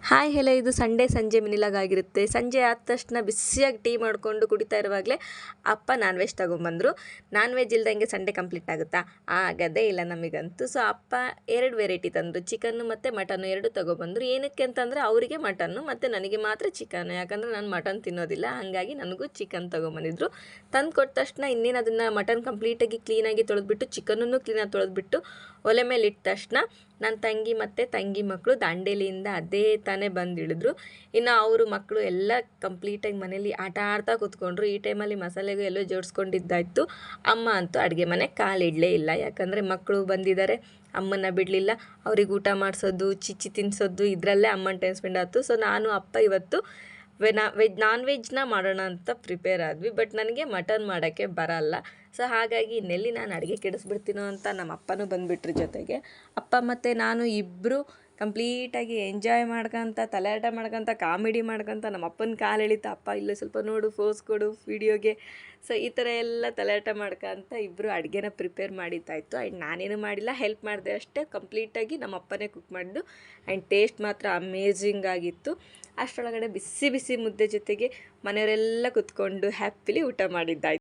Hi hello, ಇದು Sunday ಸಂಜೆ ಮಿನಿಲಾಗಿರುತ್ತೆ. ಸಂಜೆ ಆದ ತಕ್ಷಣ ಬಿಸಿಯಾಗಿ ಟೀ ಮಾಡಿಕೊಂಡು ಕುಡಿತಾ ಇರುವಾಗಲೇ ಅಪ್ಪ ನಾನ್ ವೆಜ್ ತೊಗೊಂಬಂದರು. ನಾನ್ ವೆಜ್ ಇಲ್ದಂಗೆ ಸಂಡೇ ಕಂಪ್ಲೀಟ್ ಆಗುತ್ತಾ? ಆಗೋದೇ ಇಲ್ಲ ನಮಗಂತೂ. ಸೊ ಅಪ್ಪ 2 ವೆರೈಟಿ ತಂದರು, ಚಿಕನ್ನು ಮತ್ತು ಮಟನ್ನು 2 ತೊಗೊಬಂದರು. ಏನಕ್ಕೆ ಅಂತಂದರೆ ಅವರಿಗೆ ಮಟನ್ನು ಮತ್ತು ನನಗೆ ಮಾತ್ರ ಚಿಕನ್ನು, ಯಾಕಂದರೆ ನಾನು ಮಟನ್ ತಿನ್ನೋದಿಲ್ಲ. ಹಾಗಾಗಿ ನನಗೂ ಚಿಕನ್ ತೊಗೊಂಬಂದಿದ್ರು. ತಂದು ಕೊಟ್ಟ ತಕ್ಷಣ ಇನ್ನೇನು ಅದನ್ನು ಮಟನ್ ಕಂಪ್ಲೀಟಾಗಿ ಕ್ಲೀನಾಗಿ ತೊಳೆದ್ಬಿಟ್ಟು ಚಿಕನನ್ನು ಕ್ಲೀನಾಗಿ ತೊಳೆದ್ಬಿಟ್ಟು ಒಲೆ ಮೇಲೆ ಇಟ್ಟ ತಕ್ಷಣ ನನ್ನ ತಂಗಿ ಮತ್ತು ತಂಗಿ ಮಕ್ಕಳು ದಾಂಡೇಲಿಯಿಂದ ಅದೇ ತಾನೇ ಬಂದು ಇಳಿದ್ರು. ಇನ್ನು ಅವರು ಮಕ್ಕಳು ಎಲ್ಲ ಕಂಪ್ಲೀಟಾಗಿ ಮನೇಲಿ ಆಟ ಆಡ್ತಾ ಕೂತ್ಕೊಂಡ್ರು. ಈ ಟೈಮಲ್ಲಿ ಮಸಾಲೆಗೂ ಎಲ್ಲೋ ಜೋಡಿಸ್ಕೊಂಡಿದ್ದಾಯಿತು. ಅಮ್ಮ ಅಂತೂ ಅಡುಗೆ ಮನೆ ಕಾಲಿಡಲೇ ಇಲ್ಲ, ಯಾಕಂದರೆ ಮಕ್ಕಳು ಬಂದಿದ್ದಾರೆ, ಅಮ್ಮನ ಬಿಡಲಿಲ್ಲ. ಅವ್ರಿಗೆ ಊಟ ಮಾಡಿಸೋದು, ಚಿಚ್ಚಿ ತಿನ್ನಿಸೋದು, ಇದರಲ್ಲೇ ಅಮ್ಮನ ಟೈಮ್ ಸ್ಪೆಂಡ್ ಆಯಿತು. ಸೊ ನಾನು ಅಪ್ಪ ಇವತ್ತು ನಾನ್ ವೆಜ್ನ ಮಾಡೋಣ ಅಂತ ಪ್ರಿಪೇರ್ ಆದ್ವಿ. ಬಟ್ ನನಗೆ ಮಟನ್ ಮಾಡೋಕ್ಕೆ ಬರಲ್ಲ. ಸೊ ಹಾಗಾಗಿ ಇನ್ನೆಲ್ಲಿ ನಾನು ಅಡುಗೆ ಕೆಡಿಸ್ಬಿಡ್ತೀನೋ ಅಂತ ನಮ್ಮ ಅಪ್ಪನೂ ಬಂದುಬಿಟ್ರು ಜೊತೆಗೆ. ಅಪ್ಪ ಮತ್ತು ನಾನು ಇಬ್ಬರು ಕಂಪ್ಲೀಟಾಗಿ ಎಂಜಾಯ್ ಮಾಡ್ಕೊತ, ತಲೆಯಾಟ ಮಾಡ್ಕೊತ, ಕಾಮಿಡಿ ಮಾಡ್ಕೊತ, ನಮ್ಮ ಅಪ್ಪನ ಕಾಲು ಎಳಿತಾ, ಅಪ್ಪ ಇಲ್ಲೇ ಸ್ವಲ್ಪ ನೋಡು, ಫೋಸ್ ಕೊಡು ವಿಡಿಯೋಗೆ. ಸೊ ಈ ಥರ ಎಲ್ಲ ತಲೆಯಾಟ ಮಾಡ್ಕೊತ ಇಬ್ಬರು ಅಡುಗೆನ ಪ್ರಿಪೇರ್ ಮಾಡಿದ್ದಾಯಿತು. ಆ್ಯಂಡ್ ನಾನೇನು ಮಾಡಿಲ್ಲ, ಹೆಲ್ಪ್ ಮಾಡಿದೆ ಅಷ್ಟೇ. ಕಂಪ್ಲೀಟಾಗಿ ನಮ್ಮ ಅಪ್ಪನೇ ಕುಕ್ ಮಾಡಿದ್ದು. ಆ್ಯಂಡ್ ಟೇಸ್ಟ್ ಮಾತ್ರ ಅಮೇಝಿಂಗ್ ಆಗಿತ್ತು. ಅಷ್ಟರೊಳಗಡೆ ಬಿಸಿ ಬಿಸಿ ಮುದ್ದೆ ಜೊತೆಗೆ ಮನೆಯವರೆಲ್ಲ ಕುತ್ಕೊಂಡು ಹ್ಯಾಪಿಲಿ ಊಟ ಮಾಡಿದ್ದಾಯಿತು.